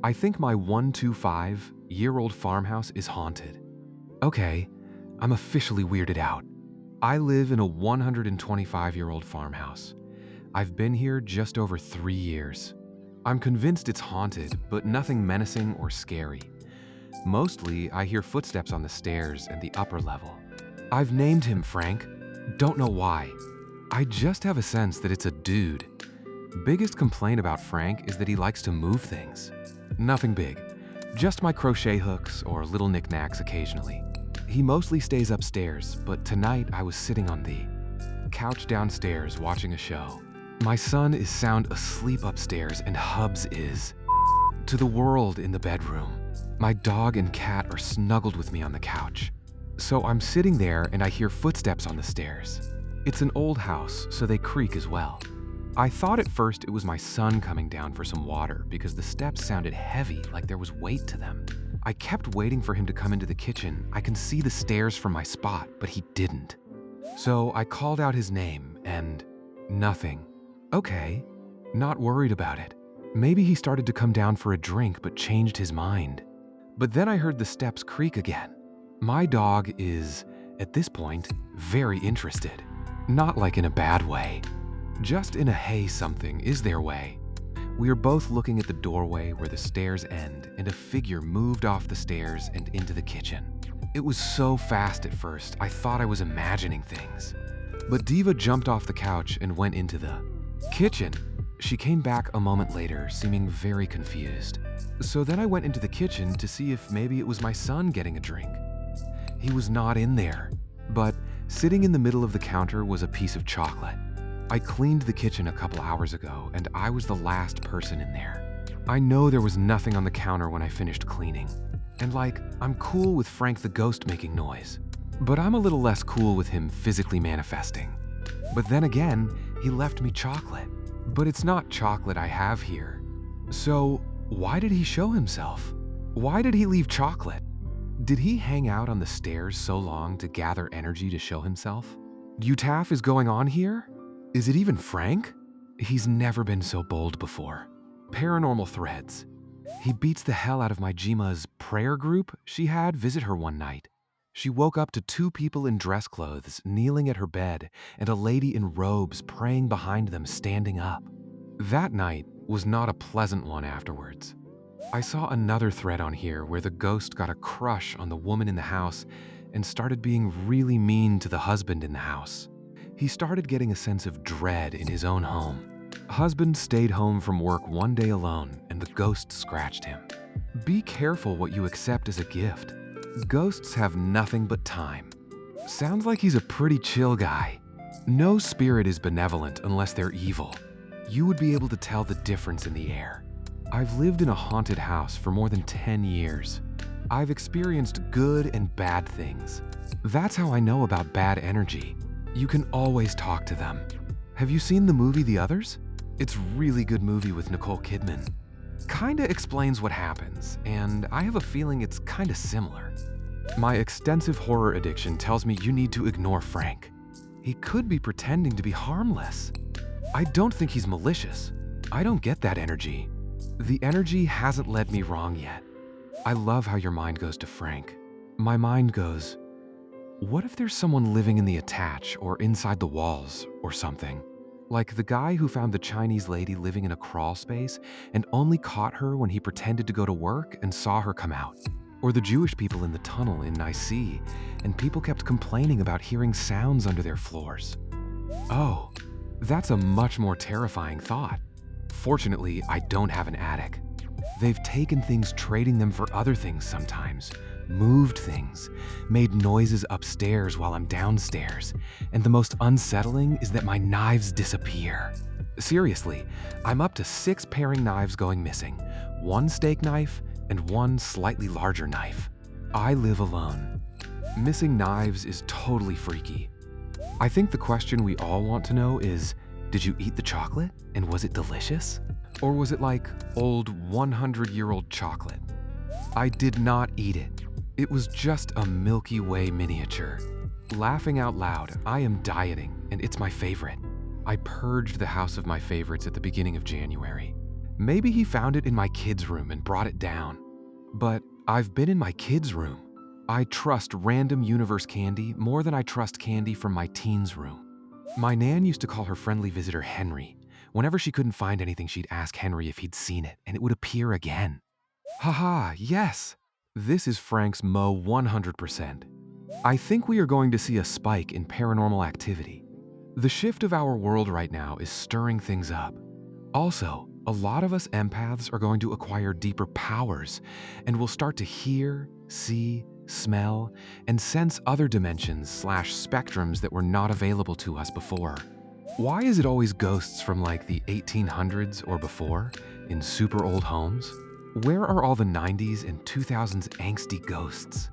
I think my 125-year-old farmhouse is haunted. Okay, I'm officially weirded out. I live in a 125-year-old farmhouse. I've been here just over 3 years. I'm convinced it's haunted, but nothing menacing or scary. Mostly, I hear footsteps on the stairs and the upper level. I've named him Frank. Don't know why. I just have a sense that it's a dude. Biggest complaint about Frank is that he likes to move things. Nothing big, just my crochet hooks or little knick-knacks occasionally. He mostly stays upstairs, but tonight I was sitting on the couch downstairs watching a show. My son is sound asleep upstairs and Hubs is to the world in the bedroom. My dog and cat are snuggled with me on the couch. So I'm sitting there and I hear footsteps on the stairs. It's an old house, so they creak as well. I thought at first it was my son coming down for some water because the steps sounded heavy, like there was weight to them. I kept waiting for him to come into the kitchen. I can see the stairs from my spot, but he didn't. So I called out his name and nothing. Okay, not worried about it. Maybe he started to come down for a drink but changed his mind. But then I heard the steps creak again. My dog is, at this point, very interested. Not like in a bad way. Just in a hey something is their way. We are both looking at the doorway where the stairs end and a figure moved off the stairs and into the kitchen. It was so fast at first, I thought I was imagining things. But Diva jumped off the couch and went into the kitchen. She came back a moment later, seeming very confused. So then I went into the kitchen to see if maybe it was my son getting a drink. He was not in there, but sitting in the middle of the counter was a piece of chocolate. I cleaned the kitchen a couple hours ago, and I was the last person in there. I know there was nothing on the counter when I finished cleaning. And I'm cool with Frank the ghost making noise, but I'm a little less cool with him physically manifesting. But then again, he left me chocolate. But it's not chocolate I have here. So why did he show himself? Why did he leave chocolate? Did he hang out on the stairs so long to gather energy to show himself? UTAF is going on here? Is it even Frank? He's never been so bold before. Paranormal threads. He beats the hell out of my Jima's prayer group she had visit her one night. She woke up to 2 people in dress clothes kneeling at her bed and a lady in robes praying behind them standing up. That night was not a pleasant one afterwards. I saw another thread on here where the ghost got a crush on the woman in the house and started being really mean to the husband in the house. He started getting a sense of dread in his own home. Husband stayed home from work one day alone and the ghost scratched him. Be careful what you accept as a gift. Ghosts have nothing but time. Sounds like he's a pretty chill guy. No spirit is benevolent unless they're evil. You would be able to tell the difference in the air. I've lived in a haunted house for more than 10 years. I've experienced good and bad things. That's how I know about bad energy. You can always talk to them. Have you seen the movie The Others? It's a really good movie with Nicole Kidman. Kinda explains what happens, and I have a feeling it's kinda similar. My extensive horror addiction tells me you need to ignore Frank. He could be pretending to be harmless. I don't think he's malicious. I don't get that energy. The energy hasn't led me wrong yet. I love how your mind goes to Frank. My mind goes, what if there's someone living in the attach or inside the walls or something? Like the guy who found the Chinese lady living in a crawl space and only caught her when he pretended to go to work and saw her come out. Or the Jewish people in the tunnel in Nicaea, and people kept complaining about hearing sounds under their floors. Oh, that's a much more terrifying thought. Fortunately, I don't have an attic. They've taken things, trading them for other things sometimes, moved things, made noises upstairs while I'm downstairs, and the most unsettling is that my knives disappear. Seriously, I'm up to 6 paring knives going missing, 1 steak knife and 1 slightly larger knife. I live alone. Missing knives is totally freaky. I think the question we all want to know is, did you eat the chocolate and was it delicious? Or was it like old 100-year-old chocolate? I did not eat it. It was just a Milky Way miniature. Laughing out loud, I am dieting and it's my favorite. I purged the house of my favorites at the beginning of January. Maybe he found it in my kids' room and brought it down. But I've been in my kids' room. I trust random universe candy more than I trust candy from my teens' room. My nan used to call her friendly visitor Henry. Whenever she couldn't find anything, she'd ask Henry if he'd seen it, and it would appear again. Haha, yes! This is Frank's Mo 100%. I think we are going to see a spike in paranormal activity. The shift of our world right now is stirring things up. Also, a lot of us empaths are going to acquire deeper powers and will start to hear, see, smell, and sense other dimensions/spectrums that were not available to us before. Why is it always ghosts from like the 1800s or before in super old homes? Where are all the 90s and 2000s angsty ghosts?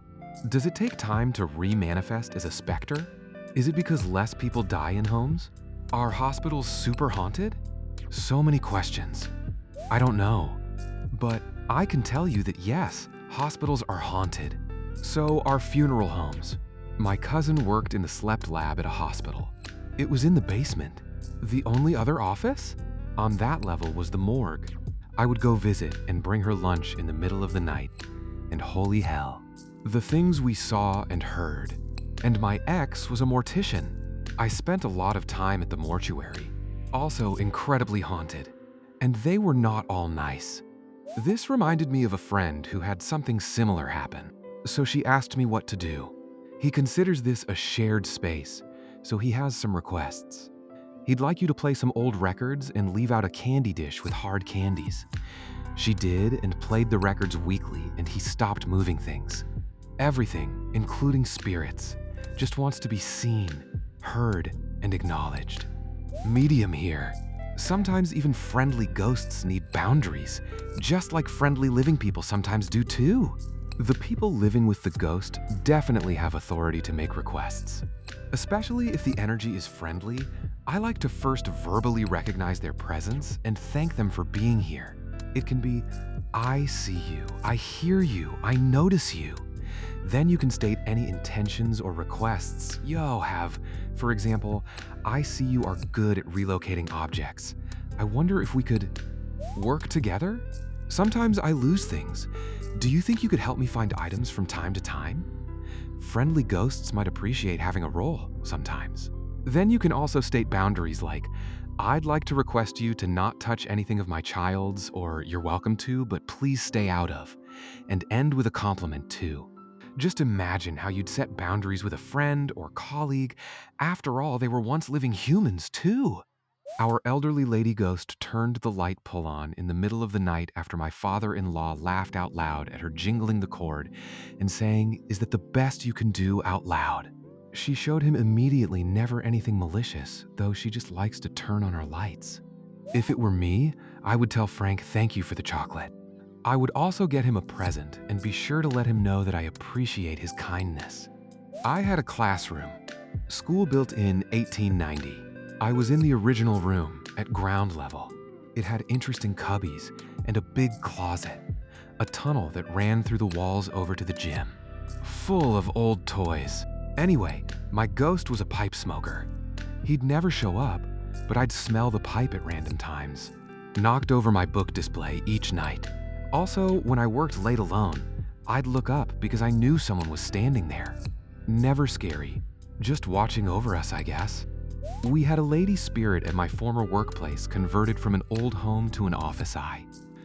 Does it take time to re-manifest as a specter? Is it because less people die in homes? Are hospitals super haunted? So many questions. I don't know. But I can tell you that yes, hospitals are haunted. So are funeral homes. My cousin worked in the slept lab at a hospital. It was in the basement. The only other office? On that level was the morgue. I would go visit and bring her lunch in the middle of the night. And holy hell, the things we saw and heard. And my ex was a mortician. I spent a lot of time at the mortuary. Also incredibly haunted. And they were not all nice. This reminded me of a friend who had something similar happen. So she asked me what to do. He considers this a shared space, so he has some requests. He'd like you to play some old records and leave out a candy dish with hard candies. She did and played the records weekly, and he stopped moving things. Everything, including spirits, just wants to be seen, heard, and acknowledged. Medium here. Sometimes even friendly ghosts need boundaries, just like friendly living people sometimes do too. The people living with the ghost definitely have authority to make requests. Especially if the energy is friendly, I like to first verbally recognize their presence and thank them for being here. It can be, I see you, I hear you, I notice you. Then you can state any intentions or requests you have. For example, I see you are good at relocating objects. I wonder if we could work together? Sometimes I lose things. Do you think you could help me find items from time to time? Friendly ghosts might appreciate having a role sometimes. Then you can also state boundaries like, I'd like to request you to not touch anything of my child's, or you're welcome to, but please stay out of. And end with a compliment too. Just imagine how you'd set boundaries with a friend or colleague. After all, they were once living humans too. Our elderly lady ghost turned the light pull on in the middle of the night after my father-in-law laughed out loud at her jingling the cord and saying, "Is that the best you can do out loud?" She showed him immediately never anything malicious, though she just likes to turn on our lights. If it were me, I would tell Frank thank you for the chocolate. I would also get him a present and be sure to let him know that I appreciate his kindness. I had a classroom. School built in 1890. I was in the original room at ground level. It had interesting cubbies and a big closet, a tunnel that ran through the walls over to the gym, full of old toys. Anyway, my ghost was a pipe smoker. He'd never show up, but I'd smell the pipe at random times. Knocked over my book display each night. Also, when I worked late alone, I'd look up because I knew someone was standing there. Never scary, just watching over us, I guess. We had a lady spirit at my former workplace converted from an old home to an office eye.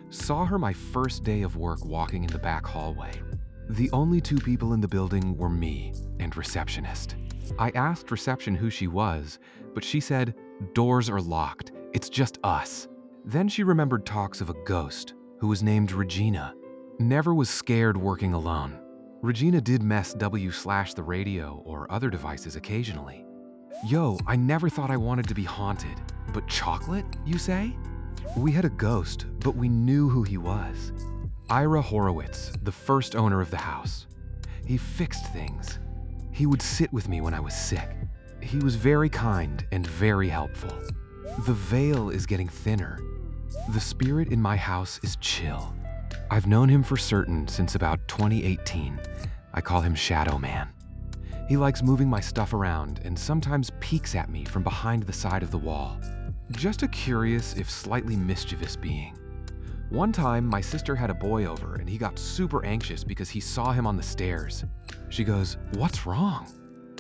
Saw her my first day of work walking in the back hallway. The only two people in the building were me and receptionist. I asked reception who she was, but she said, "Doors are locked, it's just us." Then she remembered talks of a ghost who was named Regina. Never was scared working alone. Regina did mess the radio or other devices occasionally. Yo, I never thought I wanted to be haunted. But chocolate, you say? We had a ghost, but we knew who he was. Ira Horowitz, the first owner of the house. He fixed things. He would sit with me when I was sick. He was very kind and very helpful. The veil is getting thinner. The spirit in my house is chill. I've known him for certain since about 2018. I call him Shadow Man. He likes moving my stuff around and sometimes peeks at me from behind the side of the wall. Just a curious, if slightly mischievous being. One time, my sister had a boy over and he got super anxious because he saw him on the stairs. She goes, "What's wrong?"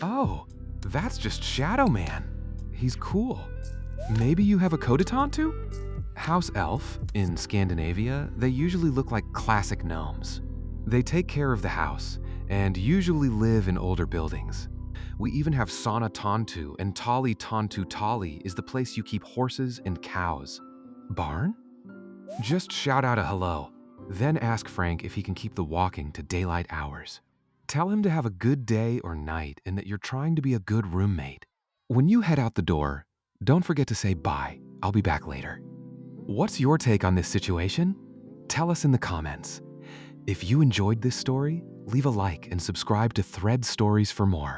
"Oh, that's just Shadow Man. He's cool. Maybe you have a Kodatantu?" House elf in Scandinavia, they usually look like classic gnomes. They take care of the house and usually live in older buildings. We even have Sauna Tantu, and Tali Tantu Tali is the place you keep horses and cows. Barn? Just shout out a hello, then ask Frank if he can keep the walking to daylight hours. Tell him to have a good day or night and that you're trying to be a good roommate. When you head out the door, don't forget to say bye. I'll be back later. What's your take on this situation? Tell us in the comments. If you enjoyed this story, leave a like and subscribe to Thread Stories for more.